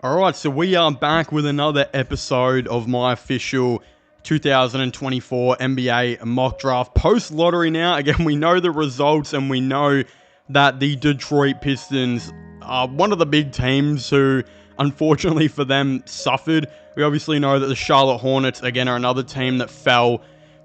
Alright, so we are back with another episode of my official 2024 NBA mock draft post-lottery now. Again, we know the results and we know that the Detroit Pistons are one of the big teams who, unfortunately for them, suffered. We obviously know that the Charlotte Hornets, again, are another team that fell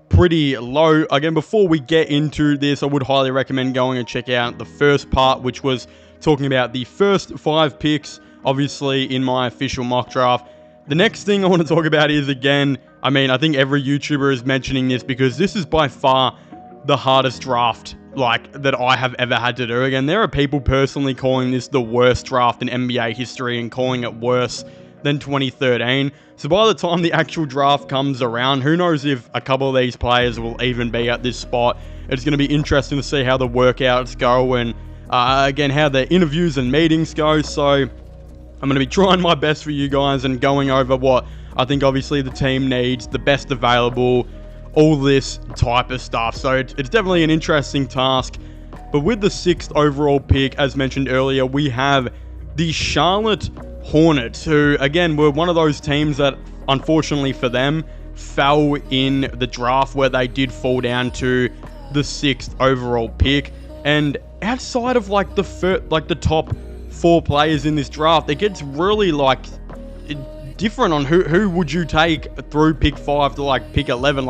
pretty low. Again, before we get into this, I would highly recommend going and check out the first part, which was talking about the first 5 picks, obviously, in my official mock draft. The next thing I want to talk about is, again, I think every YouTuber is mentioning this because this is by far the hardest draft, that I have ever had to do. Again, there are people personally calling this the worst draft in NBA history and calling it worse than 2013. So by the time the actual draft comes around, who knows if a couple of these players will even be at this spot. It's going to be interesting to see how the workouts go and, again, how the interviews and meetings go. So I'm going to be trying my best for you guys and going over what I think obviously the team needs, the best available, all this type of stuff. So it's definitely an interesting task. But with the 6th overall pick, as mentioned earlier, we have the Charlotte Hornets, who, again, were one of those teams that, unfortunately for them, fell in the draft where they did fall down to the 6th overall pick. And outside of the top 4 players in this draft, it gets really different on who would you take through pick 5 to pick 11.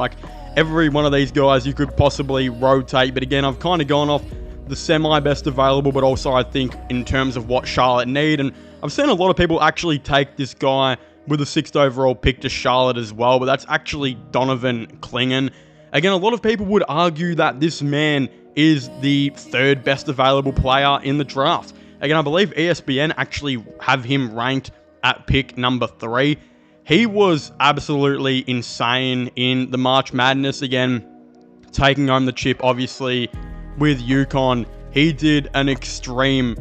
Every one of these guys you could possibly rotate, but again, I've kind of gone off the semi-best available, but also I think in terms of what Charlotte need. And I've seen a lot of people actually take this guy with the 6th overall pick to Charlotte as well, but that's actually Donovan Clingan. Again, a lot of people would argue that this man is the 3rd best available player in the draft. Again, I believe ESPN actually have him ranked at pick number 3. He was absolutely insane in the March Madness. Again, taking home the chip, obviously, with UConn. He did an extremely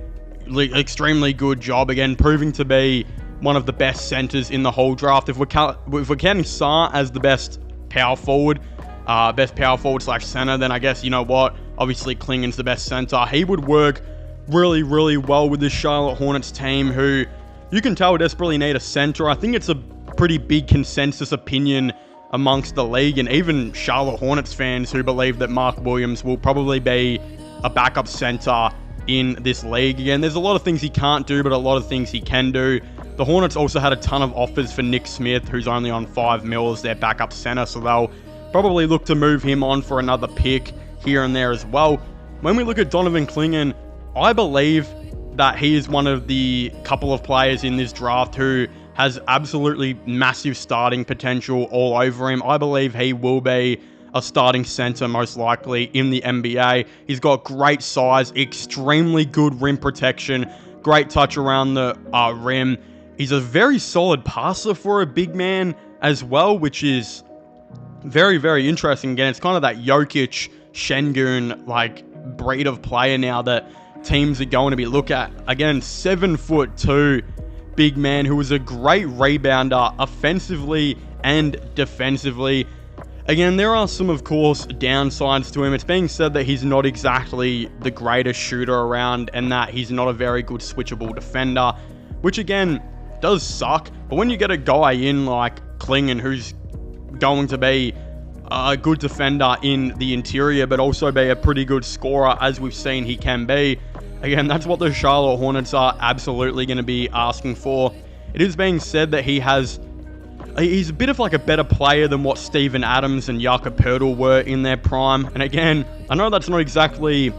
good job. Again, proving to be one of the best centers in the whole draft. If we're counting Sarr as the best power forward slash center, then I guess, you know what? Obviously, Klingen's the best center. He would work really, really well with this Charlotte Hornets team, who you can tell desperately need a center. I think it's a pretty big consensus opinion amongst the league and even Charlotte Hornets fans who believe that Mark Williams will probably be a backup center in this league. Again, there's a lot of things he can't do, but a lot of things he can do. The Hornets also had a ton of offers for Nick Smith, who's only on $5 million as their backup center, so they'll probably look to move him on for another pick here and there as well. When we look at Donovan Clingan, I believe that he is one of the couple of players in this draft who has absolutely massive starting potential all over him. I believe he will be a starting center most likely in the NBA. He's got great size, extremely good rim protection, great touch around the rim. He's a very solid passer for a big man as well, which is very, very interesting. Again, it's kind of that Jokic, Şengün breed of player now that teams are going to be look at. Again, 7'2" big man who is a great rebounder offensively and defensively. Again, there are some, of course, downsides to him. It's being said that he's not exactly the greatest shooter around and that he's not a very good switchable defender, which again does suck. But when you get a guy in like Clingan who's going to be a good defender in the interior, but also be a pretty good scorer, as we've seen he can be. Again, that's what the Charlotte Hornets are absolutely going to be asking for. It is being said that he's a bit of a better player than what Steven Adams and Jakob Poeltl were in their prime. And again, I know that's not exactly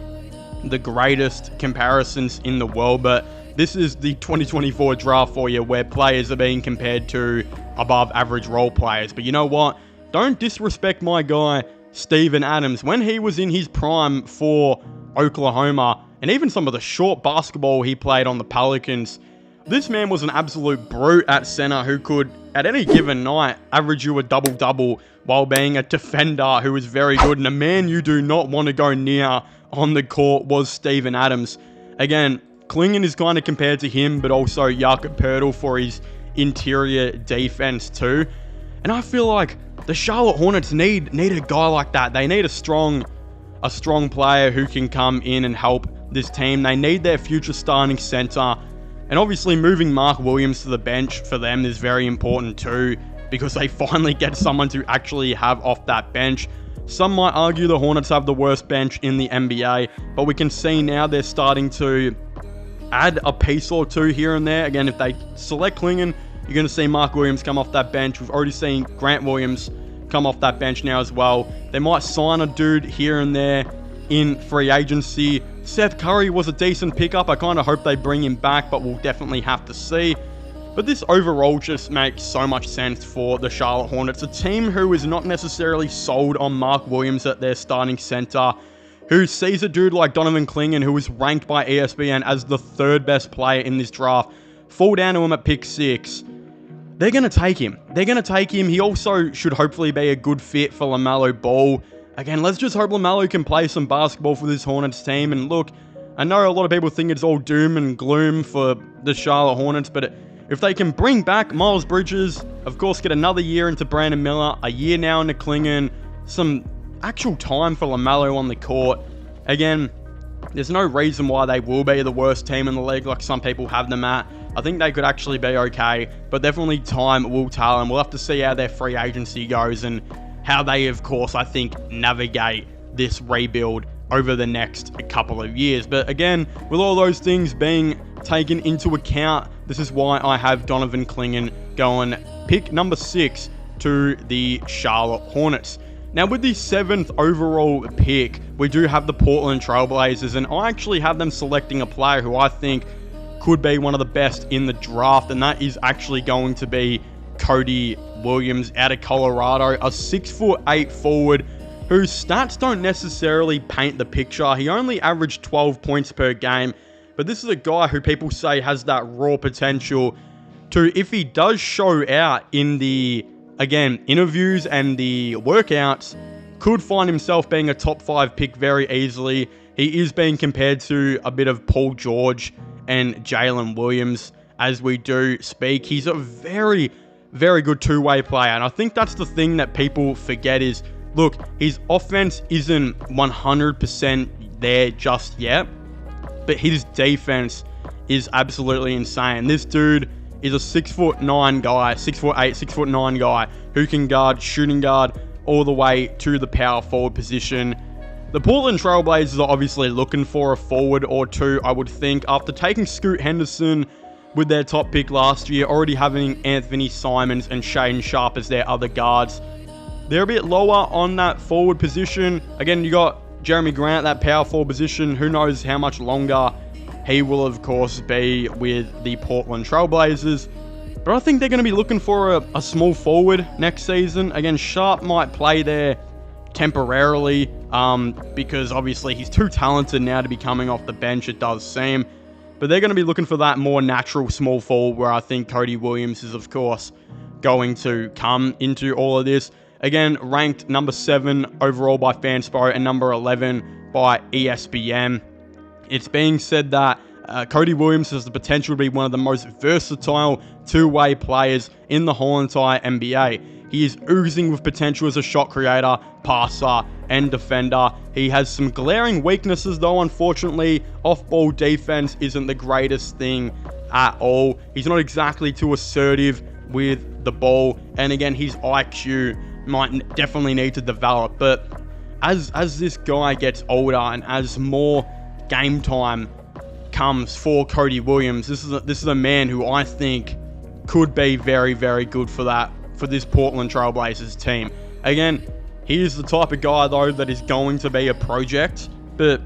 the greatest comparisons in the world, but this is the 2024 draft for you where players are being compared to above average role players. But you know what? Don't disrespect my guy, Steven Adams. When he was in his prime for Oklahoma, and even some of the short basketball he played on the Pelicans, this man was an absolute brute at center who could, at any given night, average you a double-double while being a defender who was very good. And a man you do not want to go near on the court was Steven Adams. Again, Clingan is kind of compared to him, but also Jakob Poeltl for his interior defense too. And I feel like the Charlotte Hornets need a guy like that. They need a strong player who can come in and help this team. They need their future starting center And obviously moving Mark Williams to the bench for them is very important too, because they finally get someone to actually have off that bench. Some might argue the Hornets have the worst bench in the NBA, but we can see now they're starting to add a piece or two here and there. Again, if they select Clingan, you're going to see Mark Williams come off that bench. We've already seen Grant Williams come off that bench now as well. They might sign a dude here and there in free agency. Seth Curry was a decent pickup. I kind of hope they bring him back, but we'll definitely have to see. But this overall just makes so much sense for the Charlotte Hornets, a team who is not necessarily sold on Mark Williams at their starting center, who sees a dude like Donovan Clingan, who was ranked by ESPN as the 3rd best player in this draft, fall down to him at pick 6. They're going to take him. He also should hopefully be a good fit for LaMelo Ball. Again, let's just hope LaMelo can play some basketball for this Hornets team. And look, I know a lot of people think it's all doom and gloom for the Charlotte Hornets, but if they can bring back Miles Bridges, of course get another year into Brandon Miller, a year now into Clingan, some actual time for LaMelo on the court. Again, there's no reason why they will be the worst team in the league like some people have them at. I think they could actually be okay, but definitely time will tell, and we'll have to see how their free agency goes and how they, of course, I think, navigate this rebuild over the next couple of years. But again, with all those things being taken into account, this is why I have Donovan Clingan going pick number 6 to the Charlotte Hornets. Now, with the 7th overall pick, we do have the Portland Trailblazers, and I actually have them selecting a player who I think could be one of the best in the draft, and that is actually going to be Cody Williams out of Colorado, a 6'8" forward whose stats don't necessarily paint the picture. He only averaged 12 points per game, but this is a guy who people say has that raw potential to, if he does show out in the, again, interviews and the workouts, could find himself being a top 5 pick very easily. He is being compared to a bit of Paul George and Jalen Williams as we do speak. He's a very, very good two-way player, and I think that's the thing that people forget is, look, his offense isn't 100% there just yet, but his defense is absolutely insane. This dude is a 6'9" guy, 6'8", 6'9" guy who can guard, shooting guard, all the way to the power forward position. The Portland Trailblazers are obviously looking for a forward or two, I would think, after taking Scoot Henderson with their top pick last year, already having Anthony Simons and Shaedon Sharpe as their other guards. They're a bit lower on that forward position. Again, you got Jeremy Grant, that power forward position. Who knows how much longer he will, of course, be with the Portland Trailblazers. But I think they're going to be looking for a small forward next season. Again, Sharpe might play there temporarily because obviously he's too talented now to be coming off the bench, it does seem. But they're going to be looking for that more natural small forward where I think Cody Williams is, of course, going to come into all of this. Again, ranked number 7 overall by Fanspo and number 11 by ESPN. It's being said that Cody Williams has the potential to be one of the most versatile two-way players in the whole entire NBA. He is oozing with potential as a shot creator, passer, and defender. He has some glaring weaknesses though, unfortunately. Off-ball defense isn't the greatest thing at all. He's not exactly too assertive with the ball. And again, his IQ might definitely need to develop. But as this guy gets older and as more game time comes for Cody Williams, this is a man who I think could be very, very good for this Portland Trailblazers team. Again, he is the type of guy though that is going to be a project, but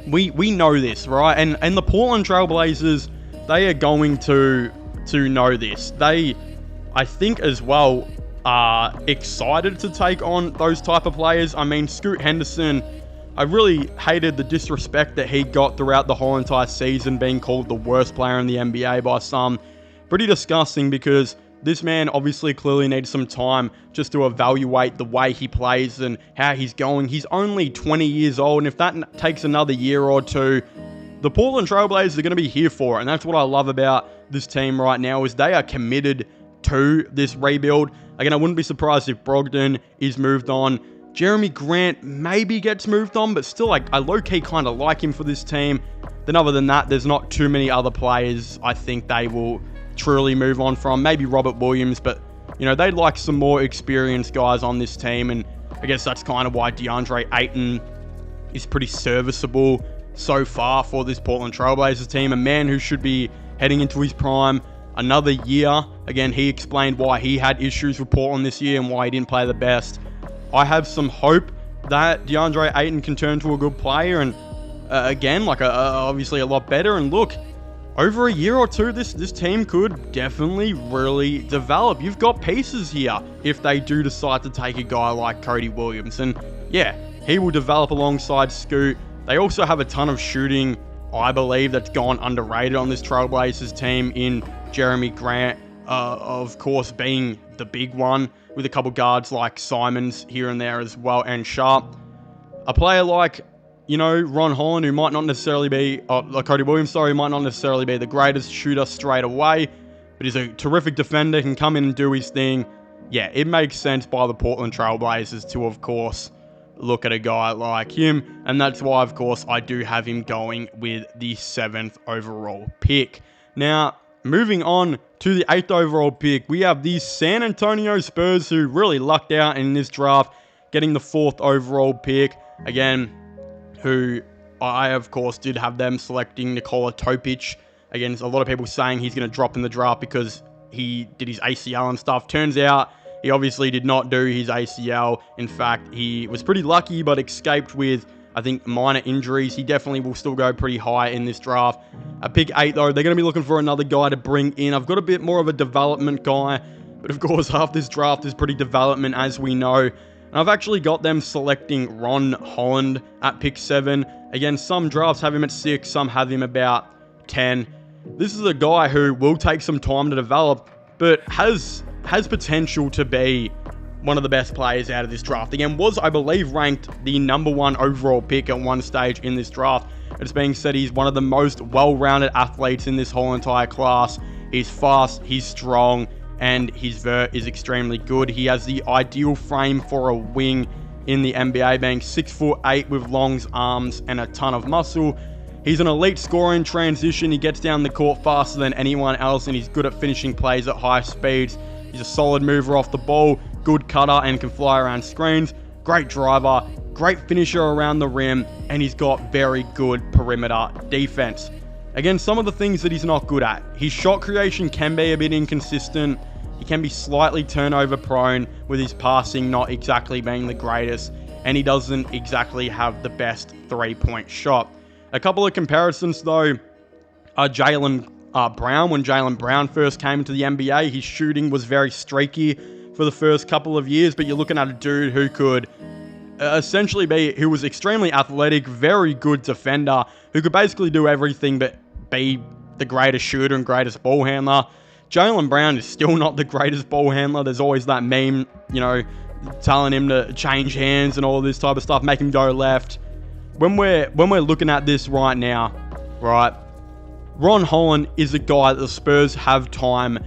we know this, right? And the Portland Trailblazers, they are going to know this. They, I think as well, are excited to take on those type of players. I mean, Scoot Henderson, I really hated the disrespect that he got throughout the whole entire season, being called the worst player in the NBA by some. Pretty disgusting, because this man obviously clearly needs some time just to evaluate the way he plays and how he's going. He's only 20 years old, and if that takes another year or two, the Portland Trailblazers are going to be here for it. And that's what I love about this team right now, is they are committed to this rebuild. Again, I wouldn't be surprised if Brogdon is moved on Jeremy Grant maybe gets moved on, but still, like, I low-key kind of like him for this team. Then other than that, there's not too many other players I think they will truly move on from. Maybe Robert Williams, but, you know, they'd like some more experienced guys on this team, and I guess that's kind of why DeAndre Ayton is pretty serviceable so far for this Portland Trailblazers team. A man who should be heading into his prime another year. Again, he explained why he had issues with Portland this year and why he didn't play the best. I have some hope that DeAndre Ayton can turn to a good player and, again, like obviously a lot better. And look, over a year or two, this team could definitely really develop. You've got pieces here if they do decide to take a guy like Cody Williams. And yeah, he will develop alongside Scoot. They also have a ton of shooting, I believe, that's gone underrated on this Trailblazers team in Jeremy Grant, of course, being the big one, with a couple guards like Simons here and there as well, and Sharp. A player like, you know, Ron Holland, who might not necessarily be, Cody Williams, sorry, might not necessarily be the greatest shooter straight away, but he's a terrific defender, can come in and do his thing. Yeah, it makes sense by the Portland Trailblazers to, of course, look at a guy like him, and that's why, of course, I do have him going with the 7th overall pick. Now, moving on to the 8th overall pick, we have the San Antonio Spurs, who really lucked out in this draft, getting the 4th overall pick. Again, who I, of course, did have them selecting Nikola Topic. Again, a lot of people saying he's going to drop in the draft because he did his ACL and stuff. Turns out he obviously did not do his ACL. In fact, he was pretty lucky, but escaped with, I think, minor injuries. He definitely will still go pretty high in this draft. At pick 8, though, they're going to be looking for another guy to bring in. I've got a bit more of a development guy, but of course, half this draft is pretty development, as we know. And I've actually got them selecting Ron Holland at pick 7. Again, some drafts have him at 6, some have him about 10. This is a guy who will take some time to develop, but has potential to be one of the best players out of this draft. Again, was, I believe, ranked the number 1 overall pick at one stage in this draft. It's being said he's one of the most well-rounded athletes in this whole entire class. He's fast, he's strong, and his vert is extremely good. He has the ideal frame for a wing in the NBA, being 6'8" with long arms and a ton of muscle. He's an elite scorer in transition. He gets down the court faster than anyone else, and he's good at finishing plays at high speeds. He's a solid mover off the ball, good cutter, and can fly around screens. Great driver, great finisher around the rim, and he's got very good perimeter defense. Again, some of the things that he's not good at. His shot creation can be a bit inconsistent. He can be slightly turnover prone, with his passing not exactly being the greatest, and he doesn't exactly have the best three-point shot. A couple of comparisons, though, are Jaylen Brown. When Jaylen Brown first came into the NBA, his shooting was very streaky for the first couple of years, but you're looking at a dude who could essentially who was extremely athletic, very good defender, who could basically do everything but be the greatest shooter and greatest ball handler. Jaylen Brown is still not the greatest ball handler. There's always that meme, you know, telling him to change hands and all this type of stuff, make him go left. When we're looking at this right now, right, Ron Holland is a guy that the Spurs have time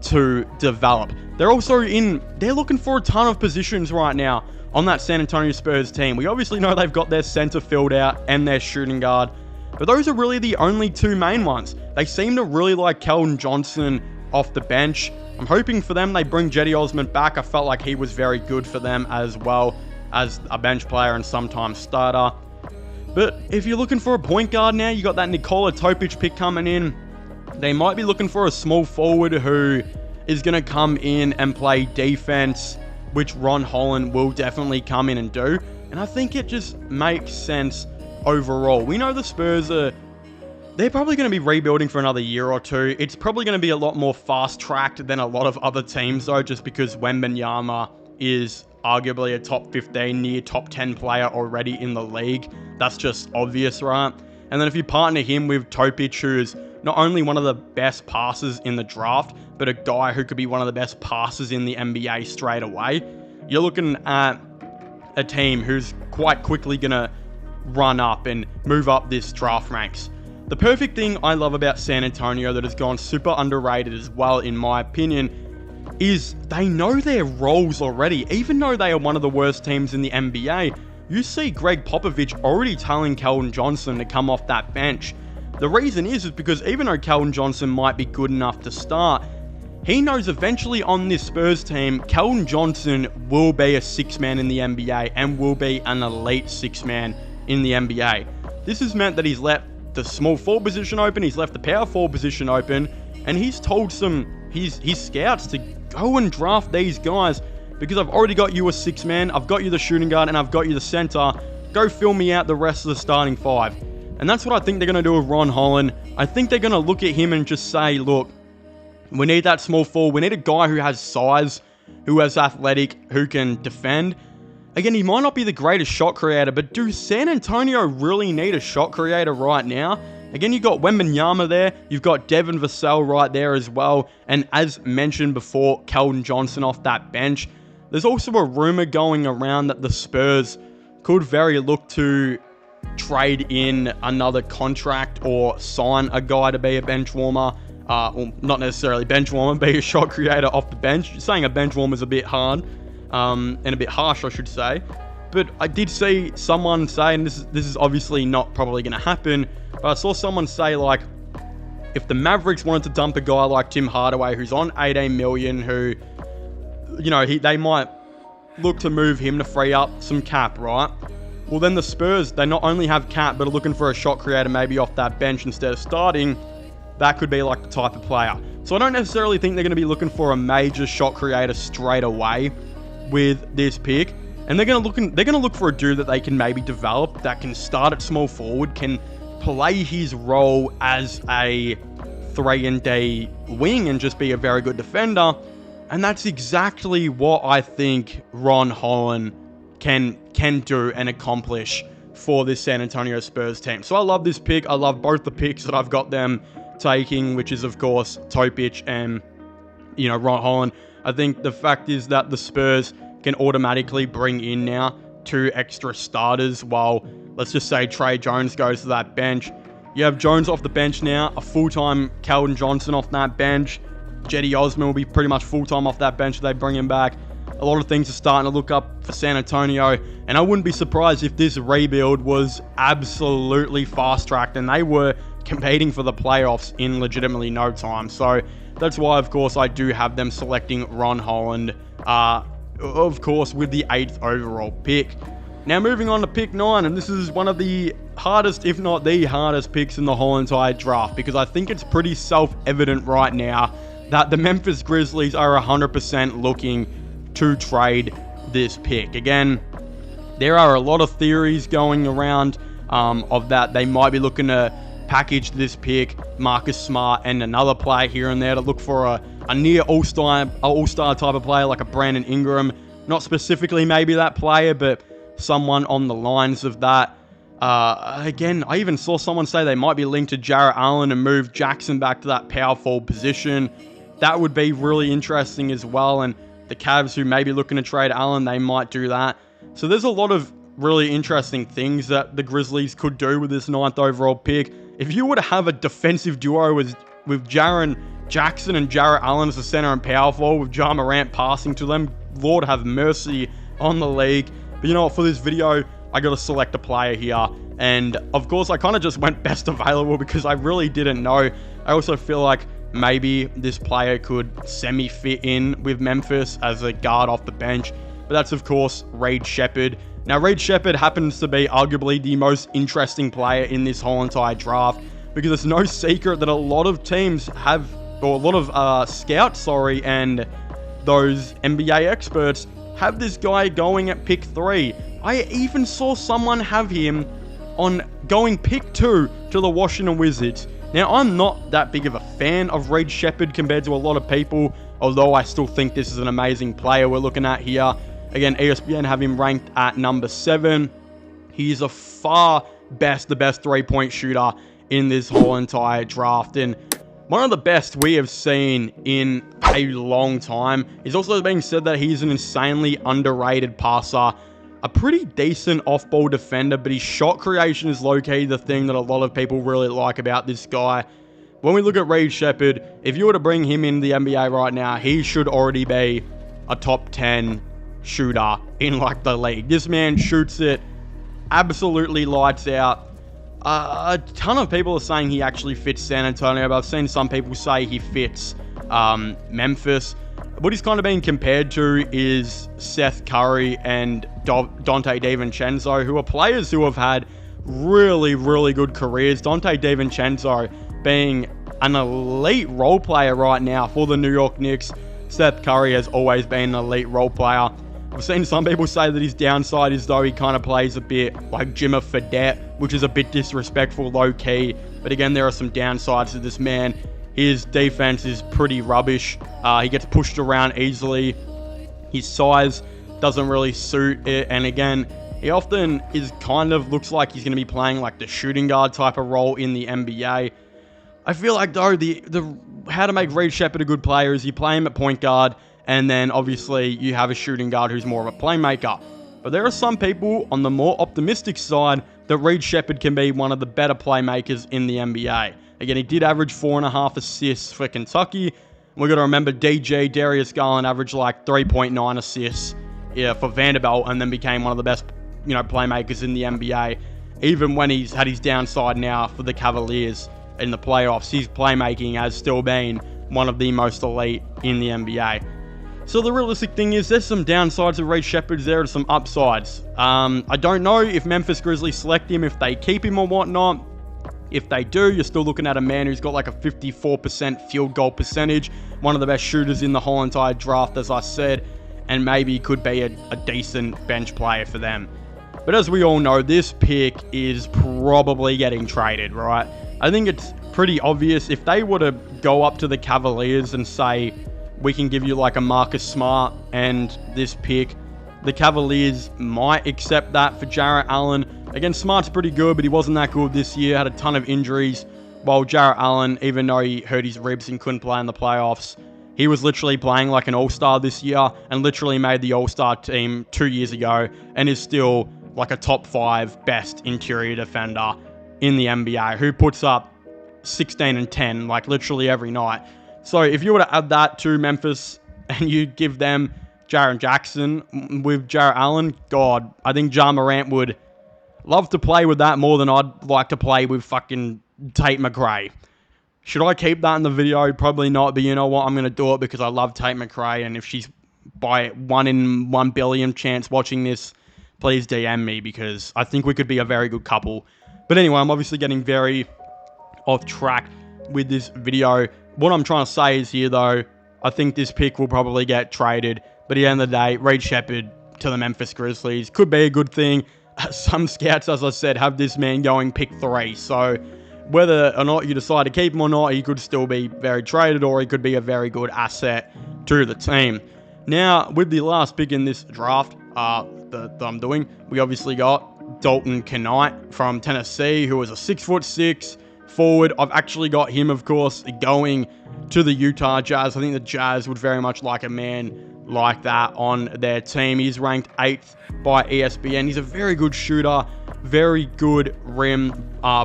to develop. They're looking for a ton of positions right now on that San Antonio Spurs team. We obviously know they've got their center filled out and their shooting guard, but those are really the only two main ones. They seem to really like Keldon Johnson off the bench. I'm hoping for them they bring Cedi Osman back. I felt like he was very good for them as well as a bench player and sometimes starter. But if you're looking for a point guard now, you got that Nikola Topic pick coming in. They might be looking for a small forward who is going to come in and play defense, which Ron Holland will definitely come in and do. And I think it just makes sense overall. We know the Spurs they're probably going to be rebuilding for another year or two. It's probably going to be a lot more fast-tracked than a lot of other teams, though, just because Wembanyama is arguably a top 15, near top 10 player already in the league. That's just obvious, right? And then if you partner him with Topic, who's not only one of the best passers in the draft, but a guy who could be one of the best passers in the NBA straight away, you're looking at a team who's quite quickly going to run up and move up this draft ranks. The perfect thing I love about San Antonio that has gone super underrated as well, in my opinion, is they know their roles already. Even though they are one of the worst teams in the NBA, you see Greg Popovich already telling Keldon Johnson to come off that bench. The reason is because even though Keldon Johnson might be good enough to start, he knows eventually on this Spurs team, Keldon Johnson will be a six-man in the NBA and will be an elite six-man in the NBA. This has meant that he's left the small forward position open, he's left the power forward position open, and he's told his scouts to go and draft these guys because I've already got you a six-man, I've got you the shooting guard, and I've got you the center. Go fill me out the rest of the starting five. And that's what I think they're going to do with Ron Holland. I think they're going to look at him and just say, look, we need that small forward. We need a guy who has size, who has athletic, who can defend. Again, he might not be the greatest shot creator, but do San Antonio really need a shot creator right now? Again, you've got Wembanyama there. You've got Devin Vassell right there as well. And as mentioned before, Keldon Johnson off that bench. There's also a rumor going around that the Spurs could very look to trade in another contract or sign a guy to be a bench warmer. Well, not necessarily bench warmer, be a shot creator off the bench. Saying a bench warmer is a bit hard and a bit harsh, I should say. But I did see someone say, and this is obviously not probably going to happen, but I saw someone say, like, if the Mavericks wanted to dump a guy like Tim Hardaway, who's on $18 million, who, you know, they might look to move him to free up some cap, right? Well, then the Spurs, they not only have cap, but are looking for a shot creator maybe off that bench instead of starting. That could be like the type of player. So I don't necessarily think they're going to be looking for a major shot creator straight away with this pick. And they're going to look for a dude that they can maybe develop, that can start at small forward, can play his role as a 3-and-D wing and just be a very good defender. And that's exactly what I think Ron Holland can do and accomplish for this San Antonio Spurs team. So I love this pick. I love both the picks that I've got them taking, which is of course Topic and, you know, Ron Holland. I think the fact is that the Spurs can automatically bring in now 2 extra starters while, let's just say, Trey Jones goes to that bench. You have Jones off the bench now, a full-time Keldon Johnson off that bench. Jetty Osman will be pretty much full-time off that bench if they bring him back. A lot of things are starting to look up for San Antonio, and I wouldn't be surprised if this rebuild was absolutely fast-tracked and they were competing for the playoffs in legitimately no time. So that's why, of course, I do have them selecting Ron Holland, of course, with the 8th overall pick. Now, moving on to pick 9, and this is one of the hardest, if not the hardest picks in the whole entire draft, because I think it's pretty self-evident right now that the Memphis Grizzlies are 100% looking to trade this pick. Again, there are a lot of theories going around of that they might be looking to package this pick, Marcus Smart, and another player here and there to look for a near all-star type of player like a Brandon Ingram. Not specifically maybe that player, but someone on the lines of that. Again, I even saw someone say they might be linked to Jarrett Allen and move Jackson back to that power forward position. That would be really interesting as well, and the Cavs, who may be looking to trade Allen, they might do that. So there's a lot of really interesting things that the Grizzlies could do with this 9th overall pick. If you were to have a defensive duo with Jaren Jackson and Jarrett Allen as the center and power forward, with Ja Morant passing to them, Lord have mercy on the league. But you know what, for this video, I got to select a player here. And of course, I kind of just went best available because I really didn't know. I also feel like maybe this player could semi-fit in with Memphis as a guard off the bench. But that's, of course, Reed Sheppard. Now, Reed Sheppard happens to be arguably the most interesting player in this whole entire draft, because it's no secret that a lot of teams have, or a lot of scouts, and those NBA experts have this guy going at pick 3. I even saw someone have him on going pick 2 to the Washington Wizards. Now, I'm not that big of a fan of Reed Sheppard compared to a lot of people, although I still think this is an amazing player we're looking at here. Again, ESPN have him ranked at number 7. He's a the best 3-point shooter in this whole entire draft, and one of the best we have seen in a long time. It's also being said that he's an insanely underrated passer, a pretty decent off-ball defender, but his shot creation is low-key the thing that a lot of people really like about this guy. when we look at Reed Sheppard, if you were to bring him in the NBA right now, he should already be a top 10 shooter in like the league. This man shoots it absolutely lights out. A ton of people are saying he actually fits San Antonio, but I've seen some people say he fits Memphis. What he's kind of being compared to is Seth Curry and Donte DiVincenzo, who are players who have had really, really good careers. Donte DiVincenzo being an elite role player right now for the New York Knicks. Seth Curry has always been an elite role player. I've seen some people say that his downside is though he kind of plays a bit like Jimmer Fredette, which is a bit disrespectful low-key. But again, there are some downsides to this man. His defense is pretty rubbish. He gets pushed around easily. His size doesn't really suit it. And again, he often looks like he's going to be playing like the shooting guard type of role in the NBA. I feel like though the how to make Reed Sheppard a good player is you play him at point guard, and then obviously you have a shooting guard who's more of a playmaker. But there are some people on the more optimistic side that Reed Sheppard can be one of the better playmakers in the NBA. Again, he did average 4.5 assists for Kentucky. We've got to remember Darius Garland averaged like 3.9 assists for Vanderbilt, and then became one of the best playmakers in the NBA. Even when he's had his downside now for the Cavaliers in the playoffs, his playmaking has still been one of the most elite in the NBA. So the realistic thing is there's some downsides of Reed Sheppard, there are some upsides. I don't know if Memphis Grizzlies select him, if they keep him or whatnot. If they do, you're still looking at a man who's got like a 54% field goal percentage, one of the best shooters in the whole entire draft, as I said, and maybe could be a decent bench player for them. But as we all know, this pick is probably getting traded, right? I think it's pretty obvious if they were to go up to the Cavaliers and say, we can give you like a Marcus Smart and this pick, the Cavaliers might accept that for Jarrett Allen. Again, Smart's pretty good, but he wasn't that good this year, had a ton of injuries, while Jarrett Allen, even though he hurt his ribs and couldn't play in the playoffs, he was literally playing like an all-star this year and literally made the all-star team 2 years ago and is still like a top 5 best interior defender in the NBA who puts up 16 and 10 like literally every night. So if you were to add that to Memphis and you give them Jaren Jackson with Jarrett Allen, God, I think Ja Morant would love to play with that more than I'd like to play with fucking Tate McRae. Should I keep that in the video? Probably not, but you know what? I'm going to do it because I love Tate McRae, and if she's by 1 in 1 billion chance watching this, please DM me because I think we could be a very good couple. But anyway, I'm obviously getting very off track with this video. What I'm trying to say is here, though, I think this pick will probably get traded. But at the end of the day, Reed Sheppard to the Memphis Grizzlies could be a good thing. Some scouts, as I said, have this man going pick 3. So whether or not you decide to keep him or not, he could still be very traded, or he could be a very good asset to the team. Now, with the last pick in this draft that I'm doing, we obviously got Dalton Knight from Tennessee, who is a 6'6" forward. I've actually got him, of course, going to the Utah Jazz. I think the Jazz would very much like a man like that on their team. He's ranked 8th by ESPN. He's a very good shooter, very good rim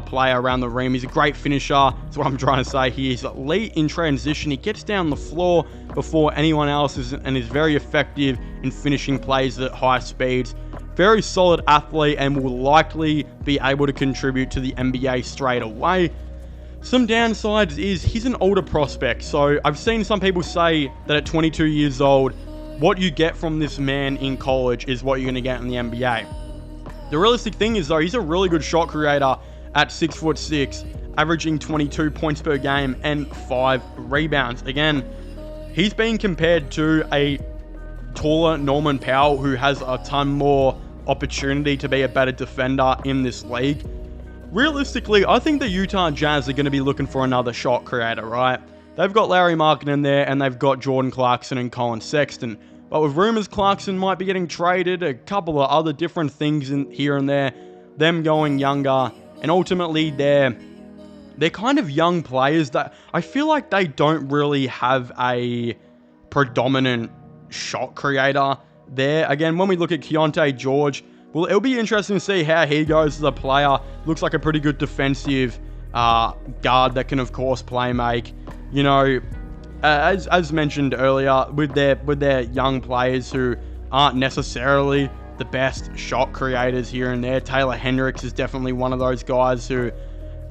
player around the rim. He's a great finisher. That's what I'm trying to say. He is elite in transition. He gets down the floor before anyone else and is very effective in finishing plays at high speeds. Very solid athlete and will likely be able to contribute to the NBA straight away. Some downsides is he's an older prospect. So I've seen some people say that at 22 years old, what you get from this man in college is what you're going to get in the NBA. The realistic thing is, though, he's a really good shot creator at 6'6", averaging 22 points per game and 5 rebounds. Again, he's being compared to a taller Norman Powell who has a ton more opportunity to be a better defender in this league. Realistically, I think the Utah Jazz are going to be looking for another shot creator, right? They've got Larry Markkinen there, and they've got Jordan Clarkson and Colin Sexton. But with rumors Clarkson might be getting traded, a couple of other different things in here and there, them going younger, and ultimately they're kind of young players that I feel like they don't really have a predominant shot creator there. Again, when we look at Keontae George, well, it'll be interesting to see how he goes as a player. Looks like a pretty good defensive guard that can, of course, play make. You know, as mentioned earlier, with their young players who aren't necessarily the best shot creators here and there. Taylor Hendricks is definitely one of those guys who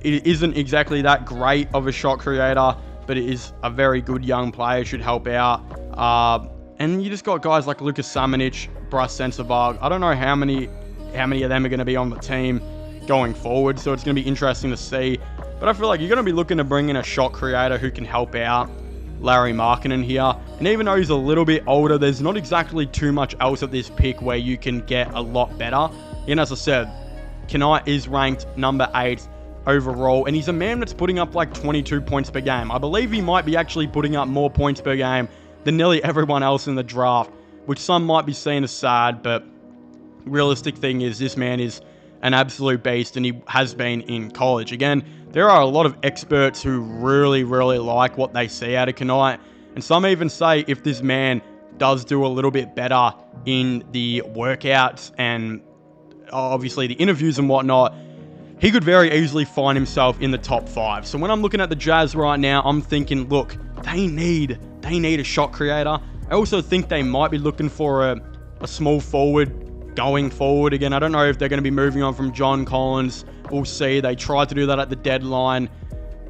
isn't exactly that great of a shot creator, but is a very good young player, should help out. And you just got guys like Lucas Samanic, Bryce Sensabaugh. I don't know how many of them are going to be on the team going forward, so it's going to be interesting to see. But I feel like you're going to be looking to bring in a shot creator who can help out Larry Markkinen here. And even though he's a little bit older, there's not exactly too much else at this pick where you can get a lot better. And as I said, Knight is ranked number 8 overall, and he's a man that's putting up like 22 points per game. I believe he might be actually putting up more points per game than nearly everyone else in the draft, which some might be seen as sad, but realistic thing is this man is an absolute beast, and he has been in college. Again, there are a lot of experts who really, really like what they see out of Knight, and some even say if this man does do a little bit better in the workouts and obviously the interviews and whatnot, he could very easily find himself in the top 5. So when I'm looking at the Jazz right now, I'm thinking, look, they need a shot creator. I also think they might be looking for a small forward going forward. Again, I don't know if they're going to be moving on from John Collins. We'll see. They tried to do that at the deadline.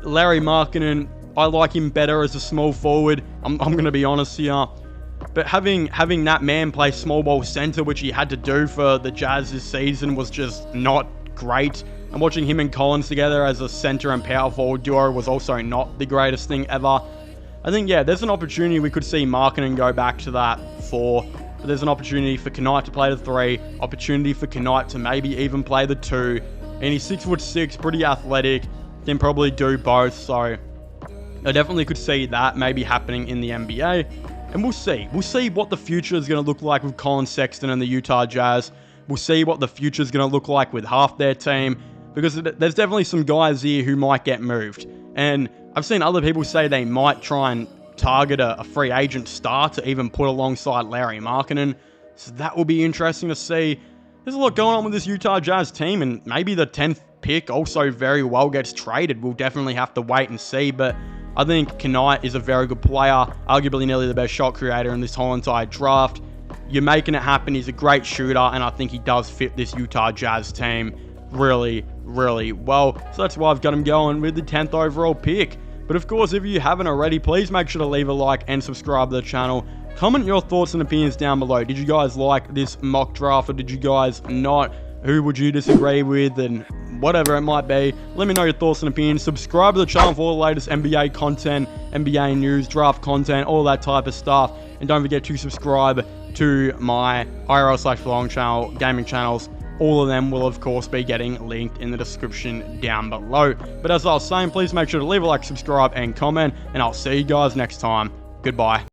Larry Markkinen, I like him better as a small forward. I'm going to be honest here. But having that man play small ball center, which he had to do for the Jazz this season, was just not great. And watching him and Collins together as a center and power forward duo was also not the greatest thing ever. I think, yeah, there's an opportunity we could see Markkinen go back to that 4. But there's an opportunity for Knight to play the 3. Opportunity for Knight to maybe even play the 2. And he's 6'6", pretty athletic. Can probably do both. So I definitely could see that maybe happening in the NBA. And we'll see. We'll see what the future is going to look like with Colin Sexton and the Utah Jazz. We'll see what the future is going to look like with half their team. Because there's definitely some guys here who might get moved. And I've seen other people say they might try and target a free agent star to even put alongside Larry Markkinen. So that will be interesting to see. There's a lot going on with this Utah Jazz team, and maybe the 10th pick also very well gets traded. We'll definitely have to wait and see, but I think Knight is a very good player, arguably nearly the best shot creator in this whole entire draft. You're making it happen. He's a great shooter, and I think he does fit this Utah Jazz team really, really well. So that's why I've got him going with the 10th overall pick. But of course, if you haven't already, please make sure to leave a like and subscribe to the channel. Comment your thoughts and opinions down below. Did you guys like this mock draft, or did you guys not? Who would you disagree with, and whatever it might be? Let me know your thoughts and opinions. Subscribe to the channel for all the latest NBA content, NBA news, draft content, all that type of stuff. And don't forget to subscribe to my IRL/vlog channel, gaming channels. All of them will, of course, be getting linked in the description down below. But as I was saying, please make sure to leave a like, subscribe, and comment. And I'll see you guys next time. Goodbye.